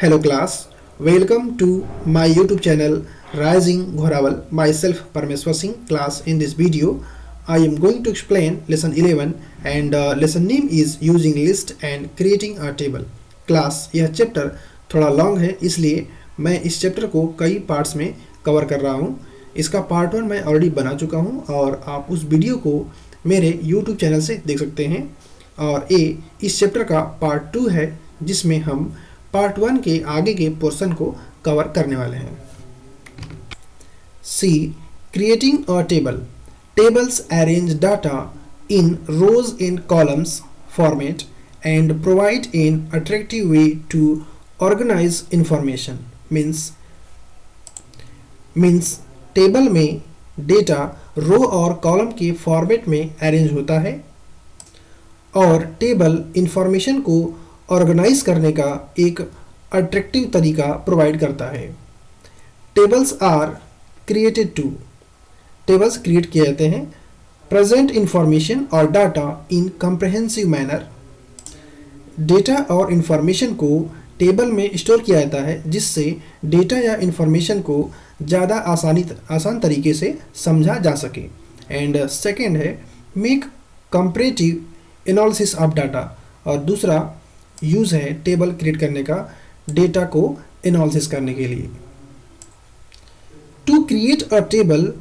Hello class, welcome to my YouTube channel Rising Ghorawal. Myself Parmeshwar Singh. Class, in this video I am going to explain lesson 11 and lesson name is using list and creating a table. Class, यह chapter थोड़ा long है इसलिए मैं इस chapter को कई parts में cover कर रहा हूँ। इसका पार्ट 1 मैं ऑलरेडी बना चुका हूँ और आप उस वीडियो को मेरे YouTube चैनल से देख सकते हैं। और इस चैप्टर का पार्ट 2 है जिसमें हम पार्ट 1 के आगे के पोर्शन को कवर करने वाले हैं। See creating a table. Tables arrange data in rows and columns format and provide an attractive way to organise information. Means table में डेटा रो और कॉलम के फॉर्मेट में अरेंज होता है और टेबल इंफॉर्मेशन को ऑर्गेनाइज करने का एक अट्रैक्टिव तरीका प्रोवाइड करता है। Tables are created to, tables create किए जाते हैं प्रेजेंट इंफॉर्मेशन और data in comprehensive manner. Data और इंफॉर्मेशन को टेबल में स्टोर किया जाता है जिससे डेटा या इंफॉर्मेशन को ज़्यादा आसान तरीके से समझा जा सके। एंड सेकेंड है make comparative analysis of data, और दूसरा यूज़ है टेबल क्रिएट करने का डेटा को एनालिसिस करने के लिए। To create a table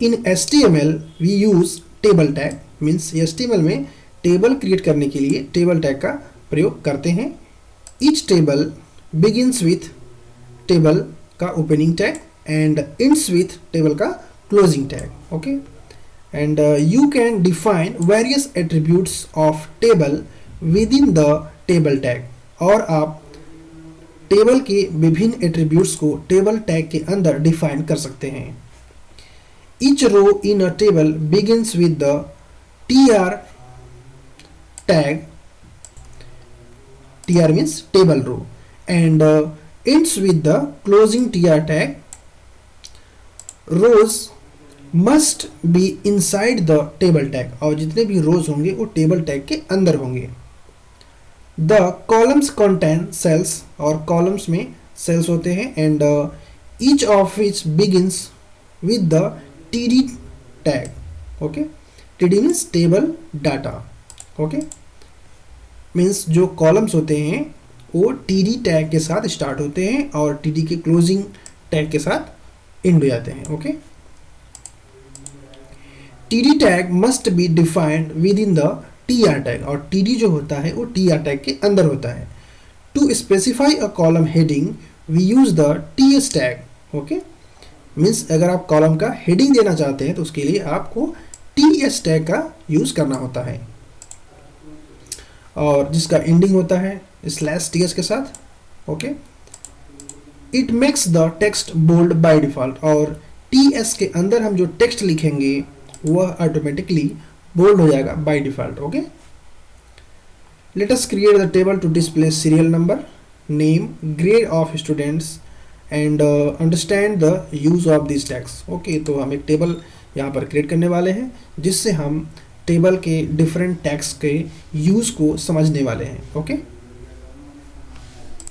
in HTML we use table tag. Means HTML में टेबल क्रिएट करने के लिए टेबल टैग का प्रयोग करते हैं। Each table begins with table का opening tag and ends with table का closing tag. Okay, and you can define various attributes of table within the table tag, और आप टेबल के विभिन्न एट्रीब्यूट्स को टेबल टैग के अंदर define कर सकते हैं। Each row in a table begins with the TR tag, TR means table row, and ends with the closing TR tag. Rows must be inside the table tag, और जितने भी रोज होंगे वो टेबल टैग के अंदर होंगे। The columns contain cells, और columns में सेल्स होते हैं, and each of which begins with the TD tag. Okay, TD means table data. Okay, means जो कॉलम्स होते हैं वो TD टैग के साथ स्टार्ट होते हैं और TD के क्लोजिंग टैग के साथ एंड हो जाते हैं। Okay, TD tag must be defined with in the TR tag, और TD जो होता है वो TR टैग के अंदर होता है। To specify a column heading we use the TS tag. Okay, means अगर आप कॉलम का हेडिंग देना चाहते हैं तो उसके लिए आपको TS टैग का यूज करना होता है, और जिसका एंडिंग होता है /TS के साथ। Okay, it makes the text bold by default, और TS के अंदर हम जो टेक्स्ट लिखेंगे वह ऑटोमेटिकली बोल्ड हो जाएगा by default. Okay, let us create the table to display serial number, name, grade of students and understand the use of this tags. ओके, तो हम एक टेबल यहाँ पर क्रिएट करने वाले हैं जिससे हम टेबल के डिफरेंट टैग्स के यूज को समझने वाले हैं।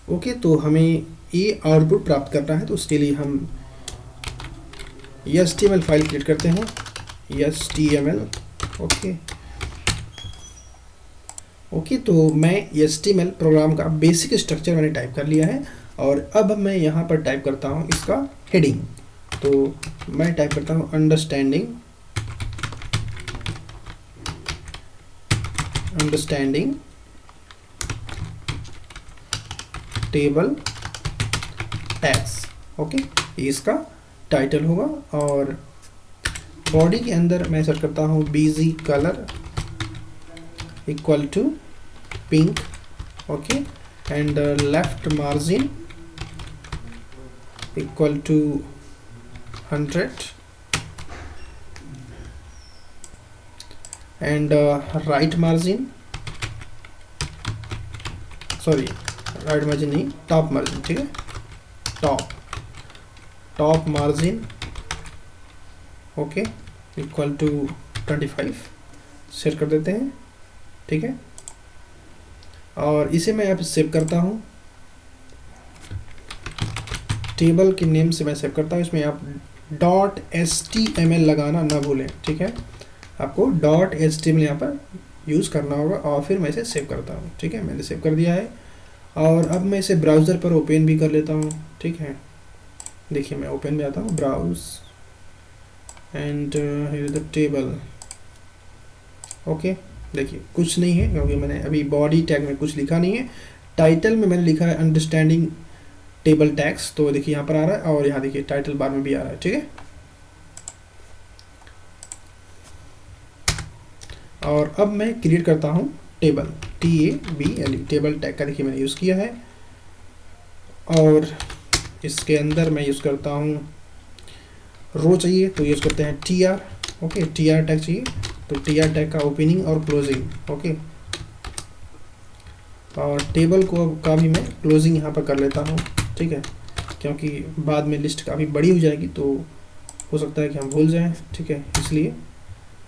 ओके, तो हमें ये आउटपुट प्राप्त करना है, तो उसके लिए हम HTML फाइल क्रिएट करते हैं, HTML। ओके, तो मैं HTML प्रोग्राम का बेसिक स्ट्रक्चर मैंने टाइप कर लिया है, और अब मैं यहाँ पर टाइप करता हूँ इसका हेडिंग। तो मैं टाइप करता हूँ अंडरस्टैंडिंग टेबल टैग्स। ओके, ये इसका टाइटल होगा, और बॉडी के अंदर मैं सर्च करता हूँ BG colour equal to pink. Okay, and left margin equal to 100 and right margin नहीं, टॉप मार्जिन, ठीक है, top margin okay equal to 25 set कर देते हैं, ठीक है। और इसे मैं अब सेव करता हूँ टेबल के नेम से मैं सेव करता हूँ। इसमें आप .html लगाना ना भूलें, ठीक है, आपको .html यहाँ पर यूज़ करना होगा और फिर मैं इसे सेव करता हूँ, ठीक है, मैंने सेव कर दिया है। और अब मैं इसे ब्राउज़र पर ओपन भी कर लेता हूँ, ठीक है। देखिए मैं ओपन में आता हूँ, browse and here the table. Okay, देखिए कुछ नहीं है क्योंकि मैंने अभी बॉडी टैग में कुछ लिखा नहीं है। टाइटल में मैंने लिखा है अंडरस्टैंडिंग टेबल टैग्स, तो देखिए यहाँ पर आ रहा है और यहाँ देखिए टाइटल बार में भी आ रहा है, ठीक है। और अब मैं क्रिएट करता हूँ टेबल, TABLE, टेबल टैग का देखिए मैंने यूज़ किया है। और इसके अंदर मैं यूज़ करता हूँ रो चाहिए तो यूज़ करते हैं TR, ओके, TR टैग चाहिए तो TR टैग का ओपनिंग और क्लोजिंग, ओके। और टेबल को का भी मैं क्लोजिंग यहाँ पर कर लेता हूँ, ठीक है, क्योंकि बाद में लिस्ट काफ़ी बड़ी हो जाएगी तो हो सकता है कि हम भूल जाएं, ठीक है, इसलिए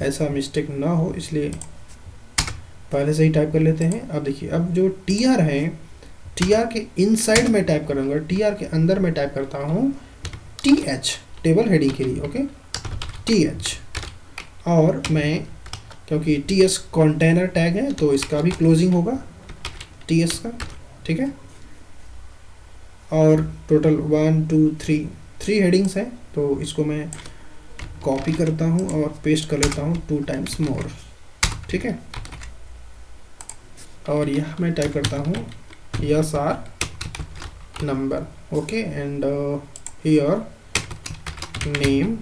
ऐसा मिस्टेक ना हो इसलिए पहले से ही टाइप कर लेते हैं। अब देखिए अब जो TR है, TR के इनसाइड में टाइप करूँगा, TR के अंदर मैं टाइप करता हूँ TH, टेबल हेडिंग के लिए, ओके, TH। और मैं क्योंकि TS कंटेनर टैग है तो इसका भी क्लोजिंग होगा TS का, ठीक है। और टोटल 1 2 3 हेडिंग्स हैं तो इसको मैं कॉपी करता हूँ और पेस्ट कर लेता हूँ 2 टाइम्स मोर, ठीक है। और यह मैं टाइप करता हूँ S R number, okay, and here name.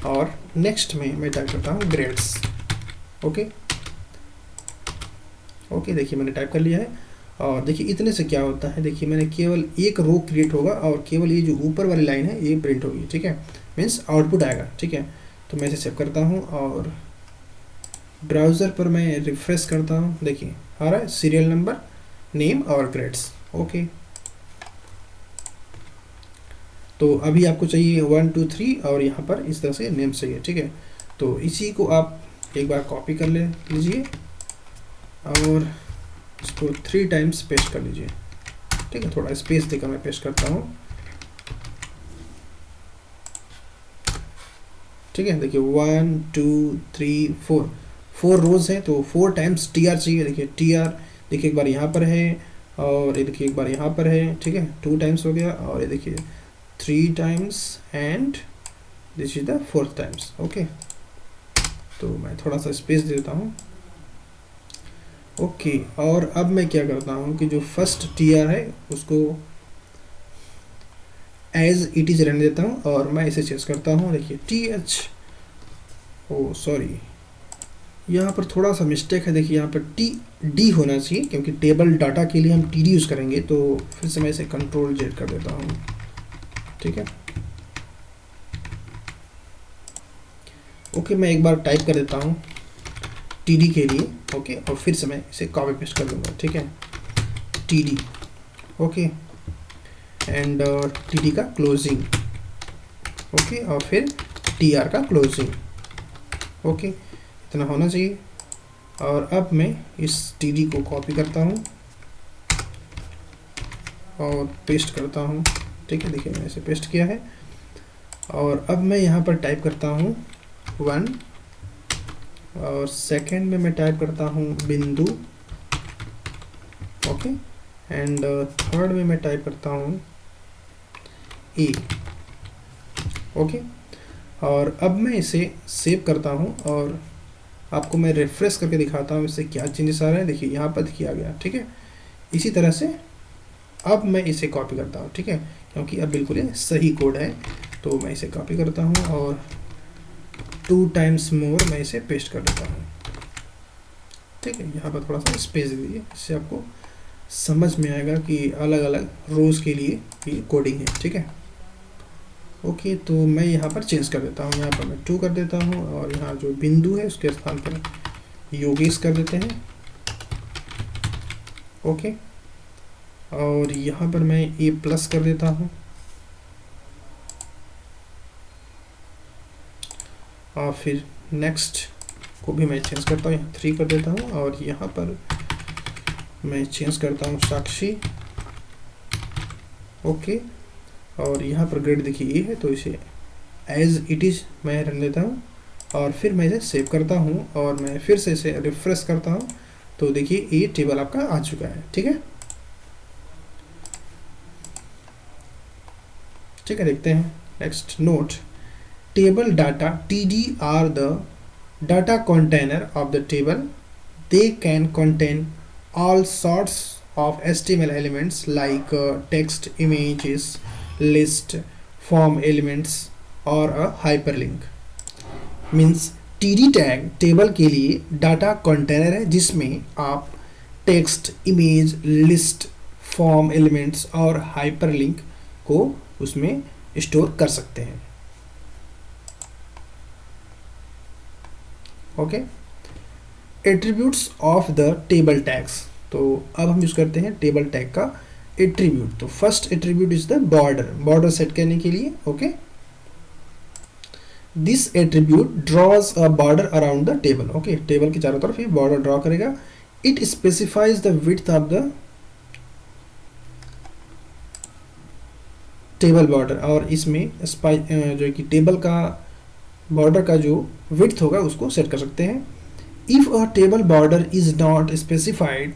और नेक्स्ट में मैं टाइप करता हूँ ग्रेड्स, ओके। ओके, देखिए मैंने टाइप कर लिया है। और देखिए इतने से क्या होता है, देखिए मैंने केवल एक रो क्रिएट होगा और केवल ये जो ऊपर वाली लाइन है ये प्रिंट होगी, ठीक है, मीन्स आउटपुट आएगा, ठीक है। तो मैं इसे सेव करता हूँ और ब्राउज़र पर मैं रिफ्रेश करता हूँ, देखिए आ रहा है सीरियल नंबर, नेम और ग्रेड्स, ओके। तो अभी आपको चाहिए 1 2 3 और यहाँ पर इस तरह से नेम चाहिए, ठीक है। तो इसी को आप एक बार कॉपी कर लीजिए और इसको 3 टाइम्स पेस्ट कर लीजिए, ठीक है, थोड़ा स्पेस देकर मैं पेस्ट करता हूँ, ठीक है। देखिए 1 2 3 4 रोज हैं तो 4 टाइम्स TR चाहिए, देखिए TR देखिए एक बार यहाँ पर है और ये देखिए एक बार यहाँ पर है, ठीक है, 2 टाइम्स हो गया। और ये देखिए 3 times and this is the 4th times, okay. तो मैं थोड़ा सा स्पेस देता हूँ, ओके। और अब मैं क्या करता हूँ कि जो फर्स्ट TR है उसको एज इट इज रहने देता हूँ और मैं इसे चेंज करता हूँ, देखिए TH, ओ सॉरी यहाँ पर थोड़ा सा मिस्टेक है, देखिए यहाँ पर TD होना चाहिए क्योंकि टेबल डाटा के लिए हम TD यूज़ करेंगे। तो फिर से मैं इसे Ctrl Z कर देता हूँ, ठीक है, ओके। मैं एक बार टाइप कर देता हूँ TD के लिए, ओके, और फिर से मैं इसे कॉपी पेस्ट कर दूंगा, ठीक है, TD, ओके, एंड TD का क्लोजिंग, ओके, और फिर TR का क्लोजिंग, ओके, इतना होना चाहिए। और अब मैं इस TD को कॉपी करता हूँ और पेस्ट करता हूँ, ठीक है, देखिए मैंने इसे पेस्ट किया है। और अब मैं यहाँ पर टाइप करता हूँ 1 और सेकंड में मैं टाइप करता हूँ बिंदु, ओके, एंड थर्ड में मैं टाइप करता हूँ E, ओके। और अब मैं इसे सेव करता हूँ और आपको मैं रिफ्रेश करके दिखाता हूँ इससे क्या चेंजेस आ रहे हैं। देखिए यहाँ पर किया गया, ठीक है। इसी तरह से अब मैं इसे कॉपी करता हूँ, ठीक है, क्योंकि अब बिल्कुल ये सही कोड है। तो मैं इसे कॉपी करता हूँ और 2 टाइम्स मोर मैं इसे पेस्ट कर देता हूँ, ठीक है। यहाँ पर थोड़ा सा स्पेस दे दीजिए, इससे आपको समझ में आएगा कि अलग अलग रोज़ के लिए ये कोडिंग है, ठीक है, ओके। तो मैं यहाँ पर चेंज कर देता हूँ, यहाँ पर मैं 2 कर देता हूँ और यहाँ जो बिंदु है उसके स्थान पर योगेश कर देते हैं, ओके। और यहाँ पर मैं A+ कर देता हूँ और फिर नेक्स्ट को भी मैं चेंज करता हूँ, यहाँ 3 कर देता हूँ और यहाँ पर मैं चेंज करता हूँ साक्षी, ओके, और यहाँ पर ग्रेड देखिए ये है, तो इसे एज इट इज़ मैं रख लेता हूँ और फिर मैं इसे सेव करता हूँ और मैं फिर से इसे रिफ्रेश करता हूँ, तो देखिए ये टेबल आपका आ चुका है। ठीक है, ठीक है, देखते हैं next note. Table data TD are the data container of the table. They can contain all sorts of HTML elements like text, images, list, form elements or a hyperlink। Means TD tag table के लिए data container है जिसमें आप text, image, list, form elements और hyperlink को उसमें store कर सकते हैं। Okay, attributes of the table tags. तो अब हम यूज करते हैं टेबल टैग का एट्रीब्यूट। तो first attribute is the border, border set करने के लिए। Okay, this attribute draws a border around the table. Okay, table के चारों तरफ ये बॉर्डर ड्रॉ करेगा। It specifies the width of the table border, और इसमें जो कि टेबल का बॉर्डर का जो विड्थ होगा उसको सेट कर सकते हैं। If a table border is not specified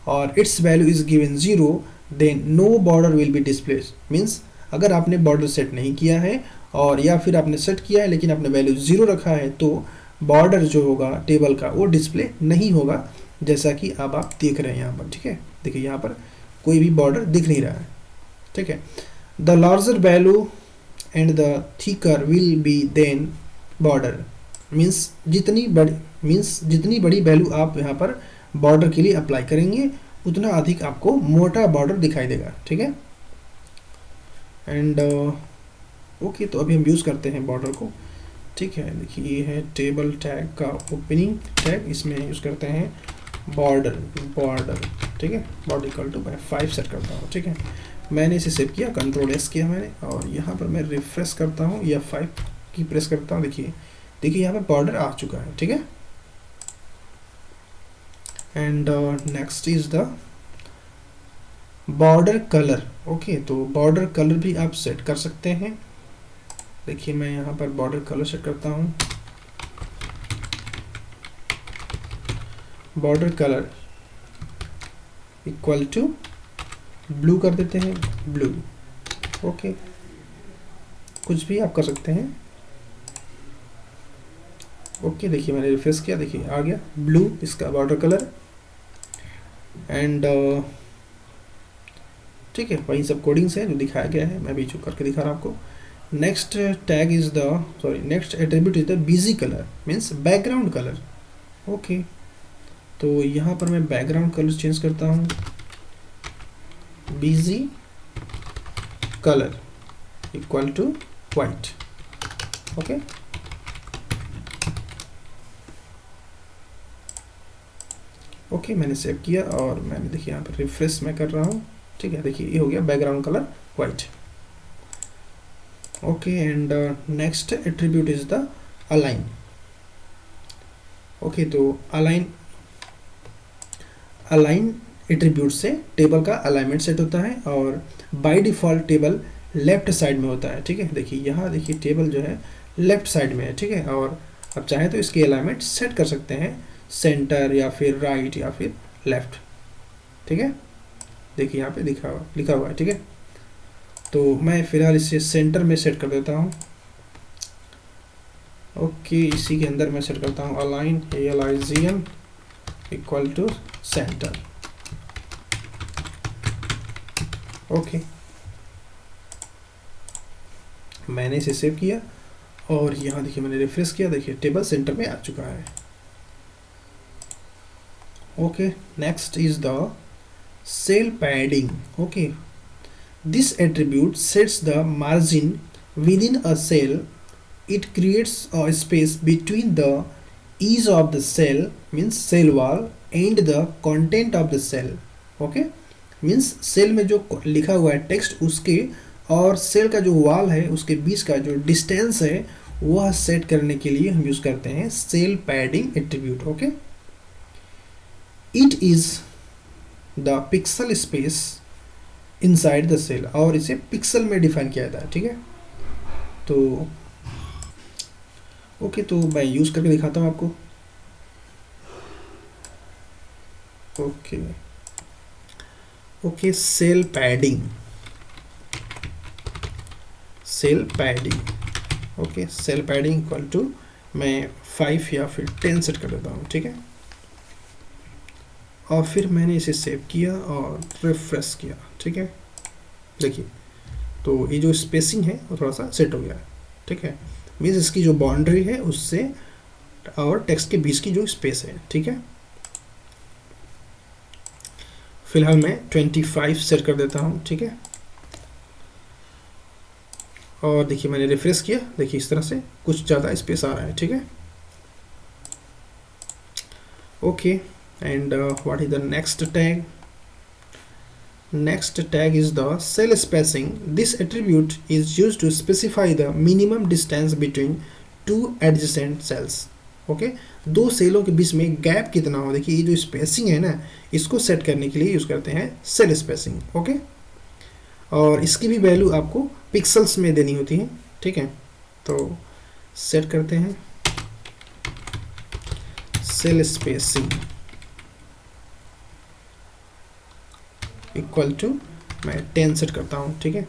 or its value is given 0, then no border will be displayed। Means अगर आपने बॉर्डर सेट नहीं किया है और या फिर आपने सेट किया है लेकिन आपने वैल्यू 0 रखा है, तो बॉर्डर जो होगा टेबल का वो डिस्प्ले नहीं होगा, जैसा कि अब आप देख रहे हैं यहाँ पर। ठीक है, देखिए यहाँ पर कोई भी बॉर्डर दिख नहीं रहा है। ठीक है, the larger value and the thicker will be then border. Means जितनी बड़ी वैल्यू आप यहाँ पर बॉर्डर के लिए अप्लाई करेंगे उतना अधिक आपको मोटा बॉर्डर दिखाई देगा। ठीक है, एंड ओके, तो अभी हम यूज़ करते हैं बॉर्डर को। ठीक है, देखिए ये है टेबल टैग का ओपनिंग टैग, इसमें यूज़ करते हैं बॉर्डर। ठीक है, बॉर्डर इक्वल टू मैं 5 सेट करता हूँ। ठीक है, मैंने इसे सेव किया, Ctrl+S किया मैंने, और यहाँ पर मैं रिफ्रेश करता हूँ या 5 की प्रेस करता हूँ। देखिए यहाँ पर बॉर्डर आ चुका है। ठीक है, and next is the border colour. Okay, तो बॉर्डर कलर भी आप सेट कर सकते हैं। देखिए मैं यहाँ पर बॉर्डर कलर सेट करता हूँ, border colour equal to blue कर देते हैं, ब्लू। ओके, कुछ भी आप कर सकते हैं। ओके, देखिए मैंने रिफ्रेश किया, देखिए आ गया ब्लू इसका बॉर्डर कलर। एंड ठीक है, वही सब कोडिंग्स है जो दिखाया गया है, मैं भी जो करके दिखा रहा हूँ आपको। Next tag is the next attribute is the BG colour, means background colour. Okay, तो यहाँ पर मैं बैकग्राउंड कलर चेंज करता हूँ, BG colour equal to white. Okay, okay, मैंने सेव किया और मैंने देखिए यहाँ पर रिफ्रेश मैं कर रहा हूँ। ठीक है, देखिए ये हो गया background colour white. Okay, and next attribute is the align. Okay, तो अलाइन एट्रीब्यूट से टेबल का अलाइनमेंट सेट होता है और by default table left side में होता है। ठीक है, देखिए यहाँ देखिए टेबल जो है लेफ्ट साइड में है। ठीक है, और अब चाहे तो इसके अलाइनमेंट सेट कर सकते हैं सेंटर या फिर राइट या फिर लेफ्ट। ठीक है, देखिए यहाँ पे लिखा हुआ है। ठीक है, तो मैं फिलहाल इसे सेंटर में सेट कर देता हूँ। ओके, इसी के अंदर मैं सेट करता हूँ align ALIGN equal to centre. Okay, मैंने इसे सेव किया और यहाँ देखिए मैंने रिफ्रेश किया, देखिए टेबल सेंटर में आ चुका है। Okay, next is the cell padding। okay, this attribute sets the margin within a cell। it creates a space between the edge of the cell, means cell wall, and the content of the cell। okay, means cell में जो लिखा हुआ है text उसके और cell का जो wall है उसके बीच का जो डिस्टेंस है वह सेट करने के लिए हम यूज करते हैं cell padding attribute. Okay, it is the pixel space inside the cell, और इसे पिक्सल में डिफाइन किया जाता है, ठीक है। तो ओके, तो मैं यूज़ करके दिखाता हूँ आपको। Okay okay, cell padding, cell padding. Okay, cell padding equal to मैं 5 या फिर 10 सेट कर देता हूँ, ठीक है। और फिर मैंने इसे सेव किया और रिफ्रेश किया, ठीक है। देखिए, तो ये जो स्पेसिंग है वो थोड़ा सा सेट हो गया है, ठीक है। मीन्स इसकी जो बाउंड्री है उससे और टेक्स्ट के बीच की जो स्पेस है, ठीक है। फिलहाल मैं 25 सेट कर देता हूँ, ठीक है। और देखिए मैंने रिफ्रेश किया, देखिए इस तरह से कुछ ज़्यादा स्पेस आ रहा है, ठीक है। Okay, and what is the next tag? Next tag is the cell spacing. This attribute is used to specify the minimum distance between two adjacent cells. Okay, दो सेलों के बीच में गैप कितना हो, देखिए ये जो स्पेसिंग है ना, इसको सेट करने के लिए यूज़ करते हैं सेल स्पेसिंग, ओके। और इसकी भी वैल्यू आपको पिक्सल्स में देनी होती है, ठीक है। तो सेट करते हैं सेल स्पेसिंग इक्वल टू मैं 10 सेट करता हूँ, ठीक है।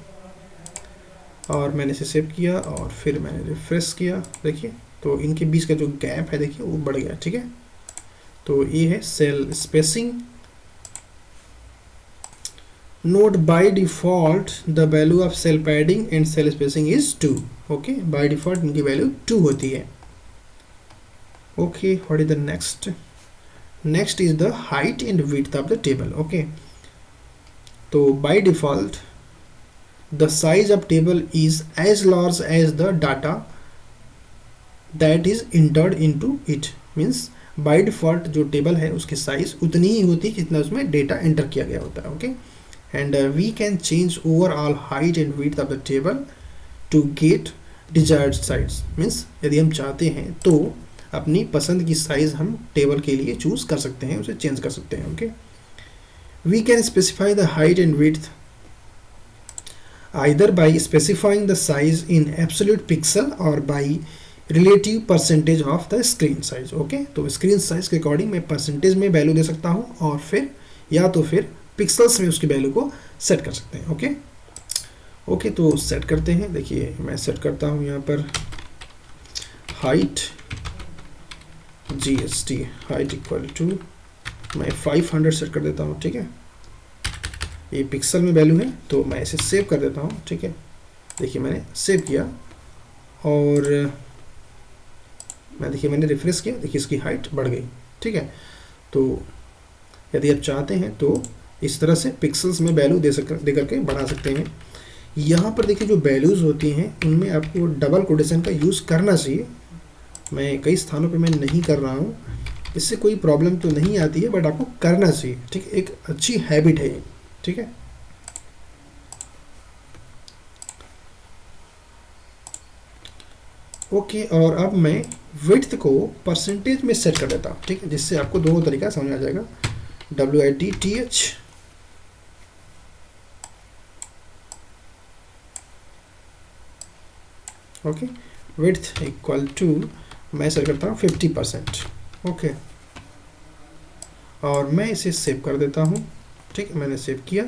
और मैंने इसे सेव किया और फिर मैंने रिफ्रेश किया, देखिए तो इनके बीच का जो गैप है देखिए वो बढ़ गया, ठीक है। तो ये है cell spacing. Note by default the value of cell padding and cell spacing is 2। Okay, by default इनकी वैल्यू 2 होती है। Okay, what is the next? Next is the height and width of the table. Okay, तो by default the size of table is as large as the data that is entered into it। Means by default जो table है उसकी size उतनी ही होती है जितना उसमें data enter किया गया होता है, okay. And we can change overall height and width of the table to get desired size. Means यदि हम चाहते हैं तो अपनी पसंद की साइज हम टेबल के लिए चूज कर सकते हैं, उसे चेंज कर सकते हैं, okay. We can specify the height and width either by specifying the size in absolute pixel or by relative percentage of the screen size। Okay, तो स्क्रीन साइज के अकॉर्डिंग मैं परसेंटेज में वैल्यू दे सकता हूँ और फिर या तो फिर पिक्सल्स में उसकी वैल्यू को सेट कर सकते हैं, ओके। ओके, तो सेट करते हैं। देखिए मैं सेट करता हूँ यहाँ पर height GST, height equal to मैं 500 सेट कर देता हूँ, ठीक है। ये पिक्सल में वैल्यू है तो मैं इसे सेव कर देता हूँ, ठीक है। देखिए मैंने सेव किया और देखिए मैंने रिफ्रेश किया, देखिए इसकी हाइट बढ़ गई, ठीक है। तो यदि आप चाहते हैं तो इस तरह से पिक्सल्स में वैल्यू दे करके बढ़ा सकते हैं। यहाँ पर देखिए जो वैल्यूज़ होती हैं उनमें आपको डबल कोटेशन का यूज़ करना चाहिए। मैं कई स्थानों पर मैं नहीं कर रहा हूँ, इससे कोई प्रॉब्लम तो नहीं आती है, बट आपको करना चाहिए, ठीक है। एक अच्छी हैबिट है ये, ठीक है। ओके, और अब मैं विड्थ को परसेंटेज में सेट कर देता हूँ, ठीक है, जिससे आपको दोनों तरीका समझ आ जाएगा। WIDTH okay, width equal to मैं सेट करता हूँ 50%। ओके, और मैं इसे सेव कर देता हूँ, ठीक है। मैंने सेव किया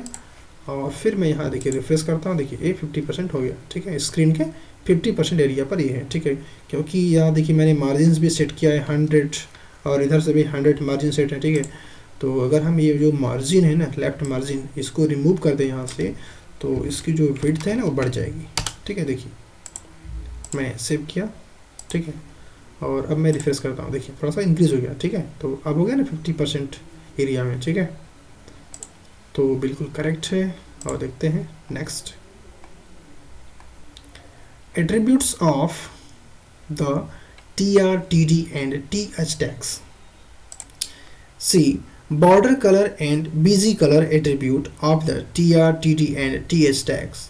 और फिर मैं यहाँ देखिए रिफ्रेश करता हूँ, देखिए ये 50% हो गया, ठीक है। स्क्रीन के 50% एरिया पर ये है, ठीक है। क्योंकि यहाँ देखिए मैंने मार्जिन भी सेट किया है 100 और इधर से भी 100 मार्जिन सेट है, ठीक है। तो अगर हम ये जो मार्जिन है ना, लेफ्ट मार्जिन, इसको रिमूव कर दें यहाँ से तो इसकी जो विड्थ है ना वो बढ़ जाएगी, ठीक है। देखिए मैं सेव किया, ठीक है, और अब मैं रिफ्रेश करता हूँ, देखिए थोड़ा सा इंक्रीज़ हो गया, ठीक है। तो अब हो गया ना 50% एरिया में, ठीक है। तो बिल्कुल करेक्ट है। और देखते हैं next, attributes of the TR, TD and TH tags। See, border color and BG color attribute of the TR, TD and TH tags।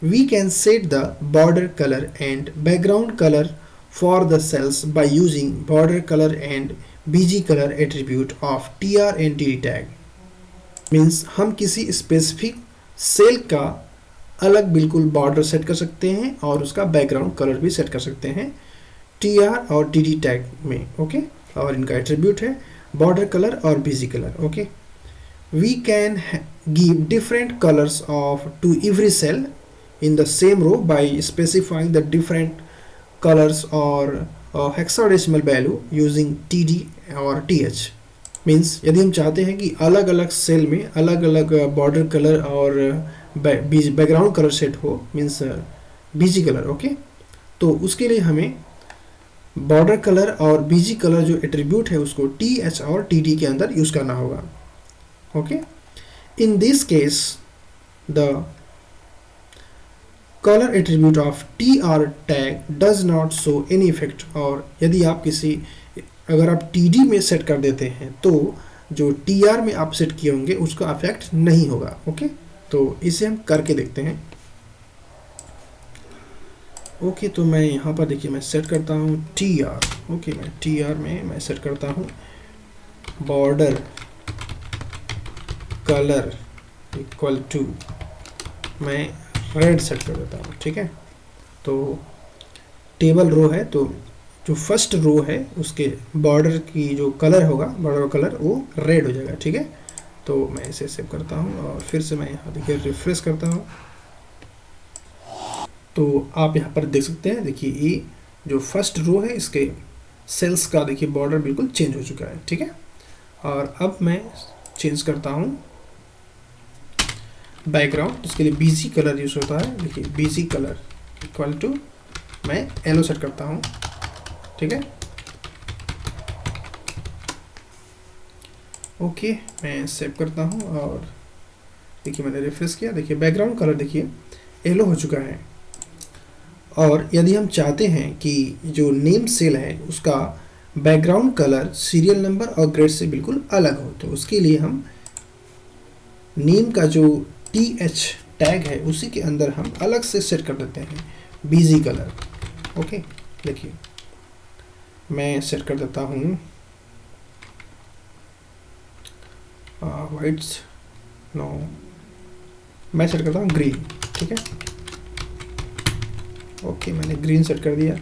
We can set the border color and background color for the cells by using border color and BG color attribute of TR and TD tag। Means हम किसी specific cell का अलग बिल्कुल border set कर सकते हैं और उसका बैकग्राउंड कलर भी सेट कर सकते हैं TR और DD टैग में। ओके, और इनका एट्रीब्यूट है बॉर्डर कलर और busy colour. Okay, we can give different colors to every cell in the same row by specifying the different colors or hexadecimal value using TD और TH। Means यदि हम चाहते हैं कि अलग अलग सेल में अलग अलग बॉर्डर कलर और बैकग्राउंड कलर सेट हो, मीन्स बीजी कलर। ओके, तो उसके लिए हमें बॉर्डर कलर और बीजी कलर जो एट्रीब्यूट है उसको TH और TD के अंदर यूज़ करना होगा। Okay, in this case the color attribute of TR tag does not show any effect। और यदि आप अगर आप TD में सेट कर देते हैं तो जो TR में आप सेट किए होंगे उसका अफेक्ट नहीं होगा। ओके, तो इसे हम करके देखते हैं। ओके, तो मैं यहाँ पर देखिए मैं सेट करता हूँ TR। ओके, मैं TR में मैं सेट करता हूँ बॉर्डर कलर इक्वल टू मैं रेड सेट कर देता हूँ। ठीक है, तो टेबल रो है तो जो फर्स्ट रो है उसके बॉर्डर की जो कलर होगा, बॉर्डर कलर वो रेड हो जाएगा। ठीक है, तो मैं इसे सेव करता हूँ और फिर से मैं यहाँ देखिए रिफ्रेश करता हूँ तो आप यहाँ पर देख सकते हैं। देखिए ये जो फर्स्ट रो है इसके सेल्स का देखिए बॉर्डर बिल्कुल चेंज हो चुका है। ठीक है, और अब मैं चेंज करता हूँ बैकग्राउंड, इसके लिए बीजी कलर यूज होता है। देखिए बीजी कलर इक्वल टू मैं येलो सेट करता हूँ। ठीक है, ओके, मैं सेव करता हूँ और देखिए मैंने रिफ्रेश किया। देखिए बैकग्राउंड कलर देखिए येलो हो चुका है। और यदि हम चाहते हैं कि जो नेम सेल है उसका बैकग्राउंड कलर सीरियल नंबर और ग्रेड से बिल्कुल अलग हो, तो उसके लिए हम नेम का जो TH टैग है उसी के अंदर हम अलग से सेट कर देते हैं बीजी कलर। ओके, देखिए मैं सेट कर देता हूँ वाइट, नो मैं सेट करता हूँ ग्रीन। ठीक है, ओके, मैंने ग्रीन सेट कर दिया।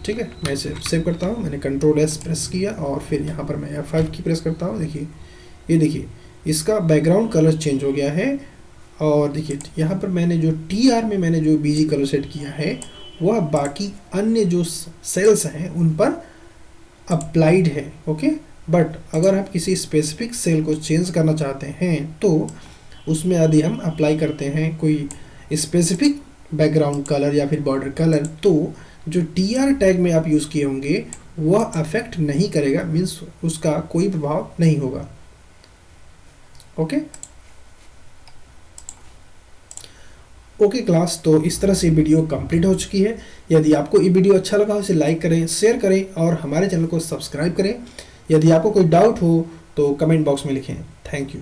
ठीक है, मैं इसे सेव करता हूँ। मैंने Ctrl+S प्रेस किया और फिर यहाँ पर मैं F5 की प्रेस करता हूँ। देखिए ये देखिए इसका बैकग्राउंड कलर चेंज हो गया है। और देखिए यहाँ पर मैंने जो TR में मैंने जो बीजी कलर सेट किया है वह बाकी अन्य जो सेल्स हैं उन पर अप्लाइड है। ओके, बट अगर आप किसी स्पेसिफिक सेल को चेंज करना चाहते हैं तो उसमें यदि हम अप्लाई करते हैं कोई स्पेसिफिक बैकग्राउंड कलर या फिर बॉर्डर कलर तो जो TR टैग में आप यूज़ किए होंगे वह अफेक्ट नहीं करेगा, मीन्स उसका कोई प्रभाव नहीं होगा। ओके ओके क्लास, तो इस तरह से वीडियो कंप्लीट हो चुकी है। यदि आपको ये वीडियो अच्छा लगा हो इसे लाइक करें, शेयर करें और हमारे चैनल को सब्सक्राइब करें। यदि आपको कोई डाउट हो तो कमेंट बॉक्स में लिखें। Thank you.